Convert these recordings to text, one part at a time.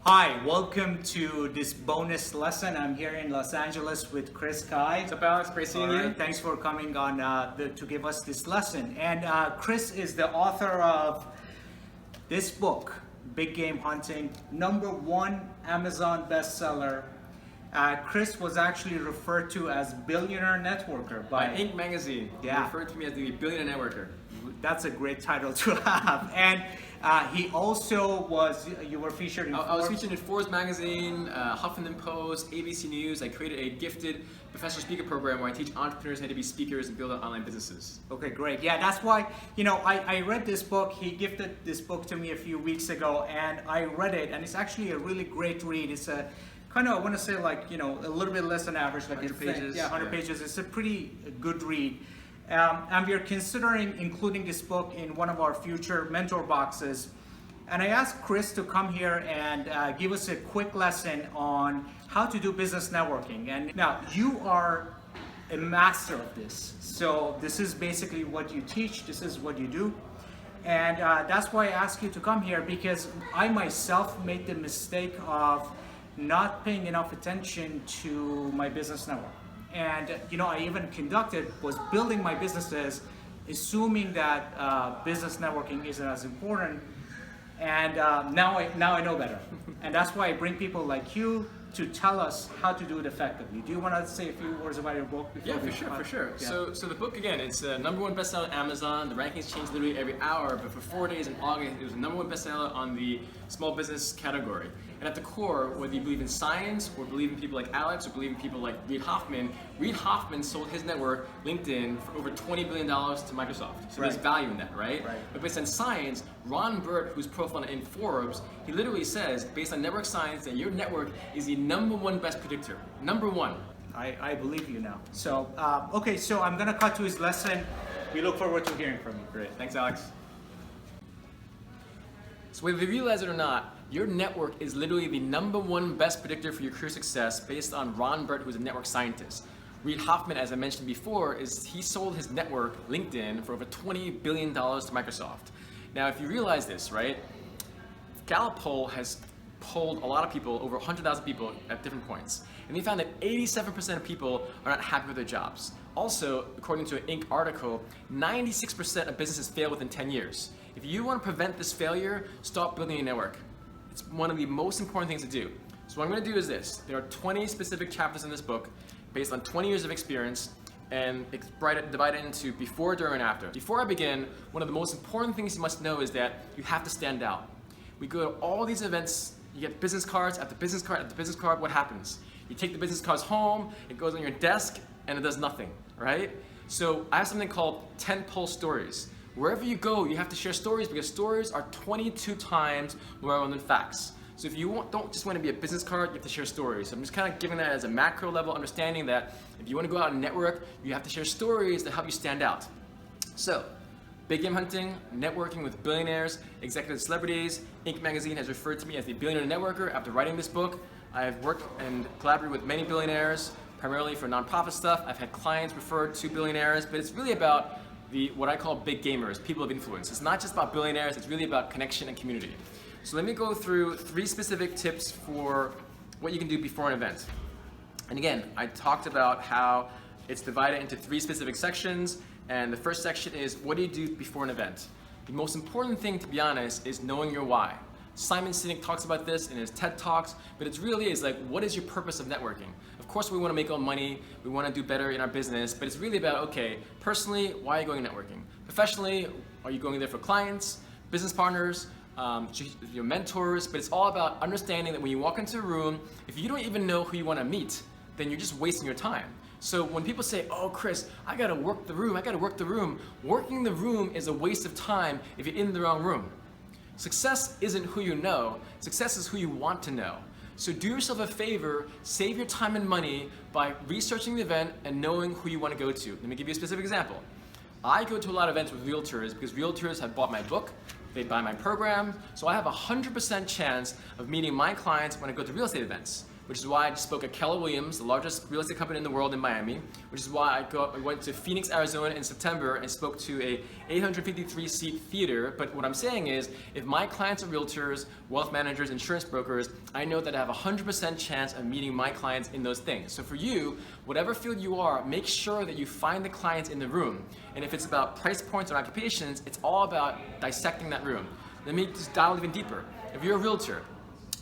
Hi, welcome to this bonus lesson. I'm here in Los Angeles with Chris Kai. What's up, Alex? Great seeing you. Thanks for coming on to give us this lesson. And Chris is the author of this book, Big Game Hunting, #1 Amazon bestseller. Chris was actually referred to as billionaire networker by Inc. magazine. Yeah. He referred to me as the billionaire networker. That's a great title to have. And he also you were featured in I was featured in Forbes magazine, Huffington Post, ABC News. I created a gifted professional speaker program where I teach entrepreneurs how to be speakers and build out online businesses. Okay, great. Yeah, that's why, I read this book. He gifted this book to me a few weeks ago, and I read it, and it's actually a really great read. It's a kind of, I want to say, like, a little bit less than average, like 100 pages. Yeah, 100 pages. It's a pretty good read. And we're considering including this book in one of our future mentor boxes. And I asked Chris to come here and give us a quick lesson on how to do business networking. And now you are a master of this. So this is basically what you teach. This is what you do. And that's why I asked you to come here, because I myself made the mistake of not paying enough attention to my business network. And I even was building my businesses assuming that business networking isn't as important. And now I know better. And that's why I bring people like you to tell us how to do it effectively. Do you want to say a few words about your book? Yeah, for sure. Yeah. So the book, again, it's #1 bestseller on Amazon. The rankings change literally every hour, but for 4 days in August, it was the #1 bestseller on the small business category. And at the core, whether you believe in science or believe in people like Alex or believe in people like Reid Hoffman sold his network, LinkedIn, for over $20 billion to Microsoft. So there's value in that, right? But based on science, Ron Burt, who's profiled in Forbes, he literally says, based on network science, that your network is the #1 best predictor. #1. I believe you now. So, okay, so I'm going to cut to his lesson. We look forward to hearing from you. Great. Thanks, Alex. So whether you realize it or not, your network is literally the #1 best predictor for your career success based on Ron Burt, who's a network scientist. Reid Hoffman, as I mentioned before, he sold his network, LinkedIn, for over $20 billion to Microsoft. Now, if you realize this, right, Gallup poll has polled a lot of people, over 100,000 people at different points, and they found that 87% of people are not happy with their jobs. Also, according to an Inc. article, 96% of businesses fail within 10 years. If you want to prevent this failure, start building a network. It's one of the most important things to do. So what I'm going to do is this. There are 20 specific chapters in this book based on 20 years of experience, and it's divided into before, during, and after. Before I begin, one of the most important things you must know is that you have to stand out. We go to all these events, you get business cards after business card after business card. What happens? You take the business cards home, it goes on your desk, and it does nothing, right? So I have something called 10 pole stories. Wherever you go, you have to share stories, because stories are 22 times more relevant than facts. So if you don't just want to be a business card, you have to share stories. So I'm just kind of giving that as a macro level understanding that if you want to go out and network, you have to share stories that help you stand out. So, big game hunting, networking with billionaires, executive celebrities. Inc. magazine has referred to me as the billionaire networker after writing this book. I've worked and collaborated with many billionaires, primarily for nonprofit stuff. I've had clients referred to billionaires, but it's really about what I call big gamers, people of influence. It's not just about billionaires, it's really about connection and community. So let me go through 3 specific tips for what you can do before an event. And again, I talked about how it's divided into 3 specific sections, and the first section is, what do you do before an event? The most important thing, to be honest, is knowing your why. Simon Sinek talks about this in his TED Talks, but it really is like, what is your purpose of networking? Of course, we want to make our money, we want to do better in our business, but it's really about, okay, personally, why are you going networking? Professionally, are you going there for clients, business partners, your mentors? But it's all about understanding that when you walk into a room, if you don't even know who you want to meet, then you're just wasting your time. So when people say, oh, Chris, I got to work the room, working the room is a waste of time if you're in the wrong room. Success isn't who you know, success is who you want to know. So do yourself a favor, save your time and money by researching the event and knowing who you want to go to. Let me give you a specific example. I go to a lot of events with realtors because realtors have bought my book, they buy my program, so I have a 100% chance of meeting my clients when I go to real estate events. which is why I just spoke at Keller Williams, the largest real estate company in the world in Miami, which is why I went to Phoenix, Arizona in September and spoke to a 853-seat theater. But what I'm saying is, if my clients are realtors, wealth managers, insurance brokers, I know that I have a 100% chance of meeting my clients in those things. So for you, whatever field you are, make sure that you find the clients in the room. And if it's about price points or occupations, it's all about dissecting that room. Let me just dial even deeper. If you're a realtor,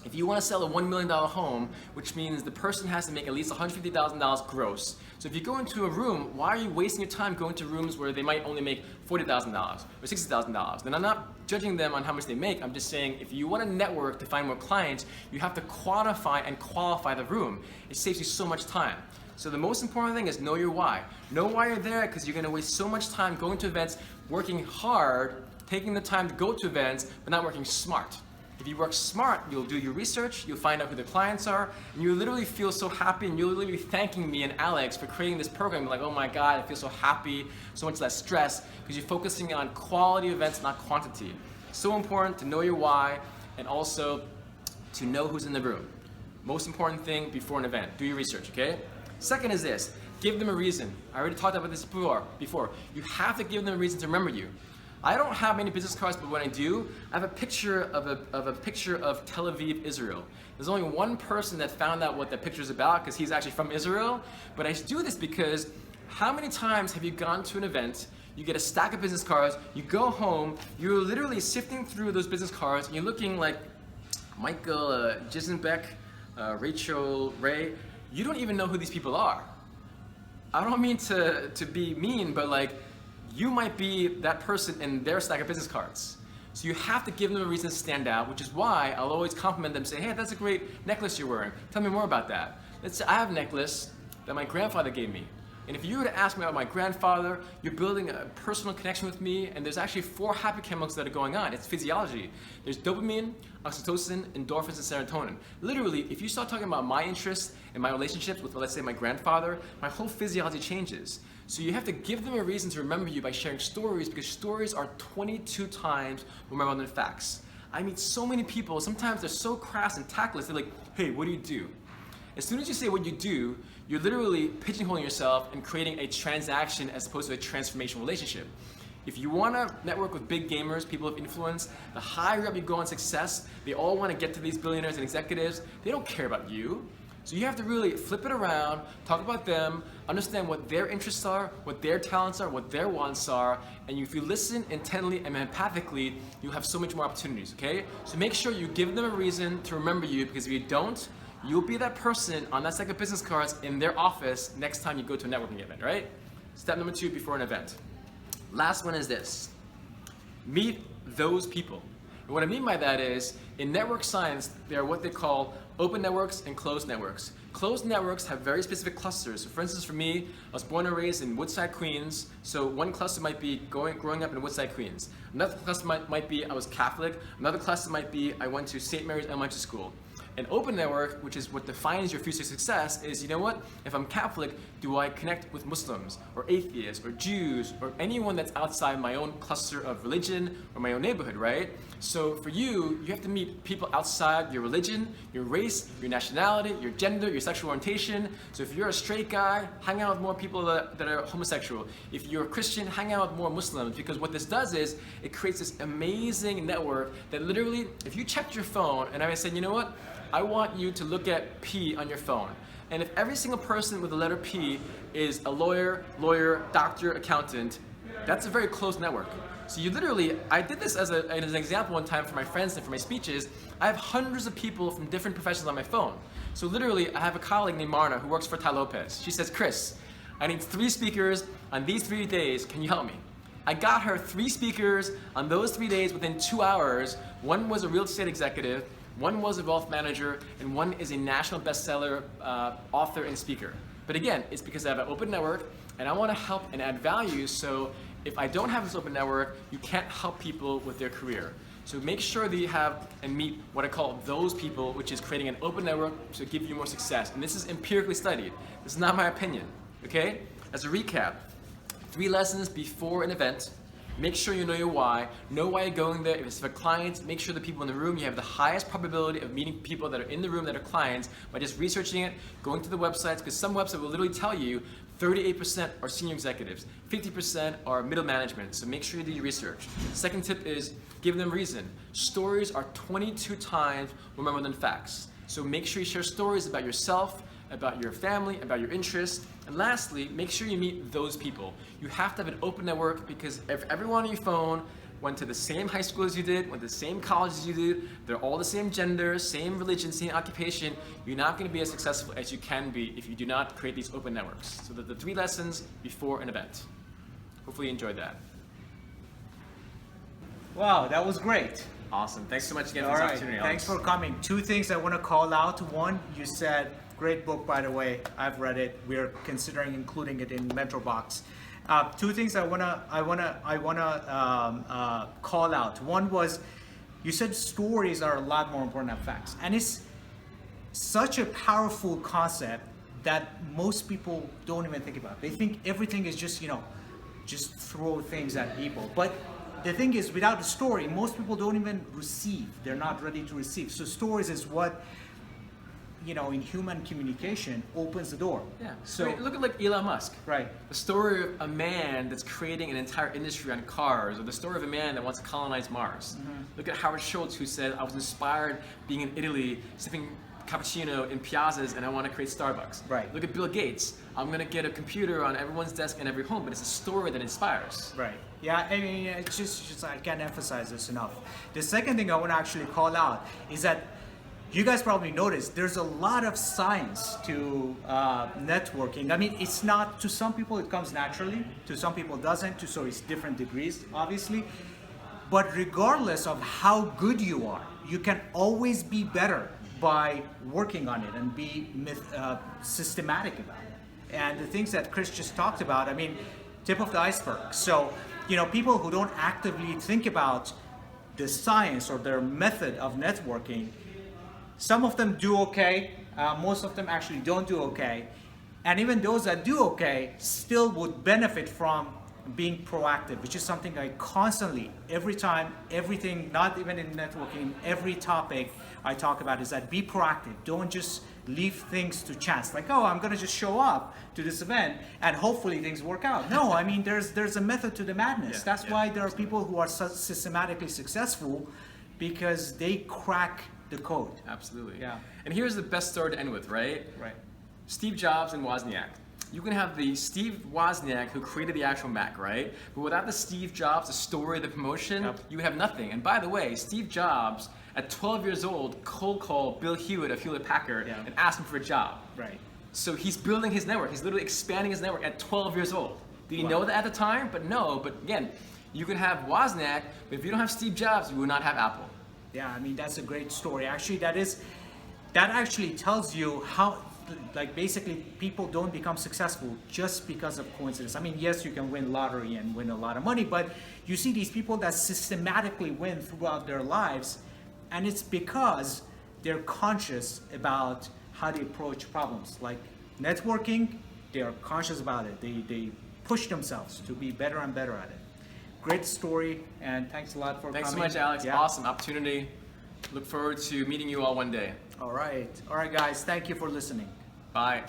if you want to sell a $1 million home, which means the person has to make at least $150,000 gross. So if you go into a room, why are you wasting your time going to rooms where they might only make $40,000 or $60,000? Then I'm not judging them on how much they make. I'm just saying if you want to network to find more clients, you have to quantify and qualify the room. It saves you so much time. So the most important thing is know your why. Know why you're there, because you're going to waste so much time going to events, working hard, taking the time to go to events, but not working smart. If you work smart, you'll do your research, you'll find out who the clients are, and you literally feel so happy, and you'll literally be thanking me and Alex for creating this program. Like, oh my God, I feel so happy, so much less stress, because you're focusing on quality events, not quantity. So important to know your why, and also to know who's in the room. Most important thing before an event, do your research, okay? Second is this, give them a reason. I already talked about this before. You have to give them a reason to remember you. I don't have many business cards, but when I do, I have a picture of Tel Aviv, Israel. There's only one person that found out what that picture is about because he's actually from Israel. But I do this because how many times have you gone to an event, you get a stack of business cards, you go home, you're literally sifting through those business cards, and you're looking like Michael Jisenbeck, Rachel Ray. You don't even know who these people are. I don't mean to be mean, but like, you might be that person in their stack of business cards. So you have to give them a reason to stand out, which is why I'll always compliment them, say, hey, that's a great necklace you're wearing. Tell me more about that. Let's say I have a necklace that my grandfather gave me. And if you were to ask me about my grandfather, you're building a personal connection with me, and there's actually 4 happy chemicals that are going on. It's physiology. There's dopamine, oxytocin, endorphins, and serotonin. Literally, if you start talking about my interests and my relationships with, let's say, my grandfather, my whole physiology changes. So you have to give them a reason to remember you by sharing stories, because stories are 22 times more memorable than facts. I meet so many people, sometimes they're so crass and tactless, they're like, hey, what do you do? As soon as you say what you do, you're literally pigeonholing yourself and creating a transaction as opposed to a transformational relationship. If you want to network with big gamers, people of influence, the higher up you go in success, they all want to get to these billionaires and executives. They don't care about you. So you have to really flip it around, talk about them, understand what their interests are, what their talents are, what their wants are, and if you listen intently and empathically, you'll have so much more opportunities, okay? So make sure you give them a reason to remember you, because if you don't, you'll be that person on that stack of business cards in their office next time you go to a networking event, right? Step number 2 before an event. Last one is this. Meet those people. And what I mean by that is, in network science, there are what they call open networks and closed networks. Closed networks have very specific clusters. So for instance, for me, I was born and raised in Woodside, Queens. So one cluster might be growing up in Woodside, Queens. Another cluster might be I was Catholic. Another cluster might be I went to St. Mary's Elementary School. An open network, which is what defines your future success, is, you know what, if I'm Catholic, do I connect with Muslims or atheists or Jews or anyone that's outside my own cluster of religion or my own neighborhood, right? So for you, you have to meet people outside your religion, your race, your nationality, your gender, your sexual orientation. So if you're a straight guy, hang out with more people that are homosexual. If you're a Christian, hang out with more Muslims, because what this does is it creates this amazing network that literally, if you checked your phone and I said, you know what, I want you to look at P on your phone. And if every single person with the letter P is a lawyer, doctor, accountant, that's a very closed network. So you literally, I did this as an example one time for my friends and for my speeches. I have hundreds of people from different professions on my phone. So literally, I have a colleague named Marna who works for Tai Lopez. She says, Chris, I need 3 speakers on these 3 days. Can you help me? I got her 3 speakers on those 3 days within 2 hours. One was a real estate executive, one was a wealth manager, and one is a national bestseller author and speaker. But again, it's because I have an open network, and I want to help and add value, so if I don't have this open network, you can't help people with their career. So make sure that you have and meet what I call those people, which is creating an open network to give you more success. And this is empirically studied. This is not my opinion, okay? As a recap, 3 lessons before an event. Make sure you know your why. Know why you're going there. If it's for clients, make sure the people in the room, you have the highest probability of meeting people that are in the room that are clients by just researching it, going to the websites, because some websites will literally tell you 38% are senior executives, 50% are middle management, so make sure you do your research. Second tip is give them reason. Stories are 22 times more memorable than facts. So make sure you share stories about yourself, about your family, about your interests. And lastly, make sure you meet those people. You have to have an open network, because if everyone on your phone went to the same high school as you did, went to the same college as you did, they're all the same gender, same religion, same occupation, you're not going to be as successful as you can be if you do not create these open networks. So the 3 lessons before an event. Hopefully you enjoyed that. Wow, that was great. Awesome. Thanks so much again for All this right, opportunity, thanks Alex. for coming. 2 things I want to call out. One, you said, great book, by the way. I've read it. We're considering including it in Mentor Box. 2 things I wanna call out. One was, you said stories are a lot more important than facts, and it's such a powerful concept that most people don't even think about. They think everything is just, just throw things at people. But the thing is, without a story, most people don't even receive. They're not ready to receive. So stories is what, in human communication opens the door. Yeah. So I mean, look at like Elon Musk. right. The story of a man that's creating an entire industry on cars, or the story of a man that wants to colonize Mars. Look at Howard Schultz, who said, I was inspired being in Italy, sipping cappuccino in piazzas, and I want to create Starbucks. Right. Look at Bill Gates. I'm going to get a computer on everyone's desk in every home, but it's a story that inspires. Right. Yeah, I mean, it's just I can't emphasize this enough. The second thing I want to actually call out is that you guys probably noticed there's a lot of science to networking. I mean, it's not, to some people it comes naturally, to some people it doesn't, so it's different degrees, obviously. But regardless of how good you are, you can always be better by working on it and be systematic about it. And the things that Chris just talked about, I mean, tip of the iceberg. So, people who don't actively think about the science or their method of networking, some of them do okay, most of them actually don't do okay. And even those that do okay still would benefit from being proactive, which is something I constantly, every time, everything, not even in networking, every topic I talk about is that be proactive. Don't just leave things to chance. Like, oh, I'm gonna just show up to this event and hopefully things work out. No, I mean, there's a method to the madness. That's why there are people who are systematically successful, because they crack the code. Absolutely. Yeah. And here's the best story to end with, right? Right. Steve Jobs and Wozniak. You can have the Steve Wozniak who created the actual Mac, right? But without the Steve Jobs, the story, the promotion, you would have nothing. And by the way, Steve Jobs, at 12 years old, cold called Bill Hewitt of Hewlett Packard and asked him for a job. Right. So he's building his network. He's literally expanding his network at 12 years old. Did he know that at the time? But no. But again, you can have Wozniak, but if you don't have Steve Jobs, you will not have Apple. Yeah, I mean, that's a great story. Actually, that actually tells you how, like, basically people don't become successful just because of coincidence. I mean, yes, you can win lottery and win a lot of money, but you see these people that systematically win throughout their lives, and it's because they're conscious about how they approach problems. Like networking, they are conscious about it. They push themselves to be better and better at it. Great story, and thanks a lot for coming. Thanks so much, Alex. Yeah. Awesome opportunity. Look forward to meeting you all one day. All right, guys. Thank you for listening. Bye.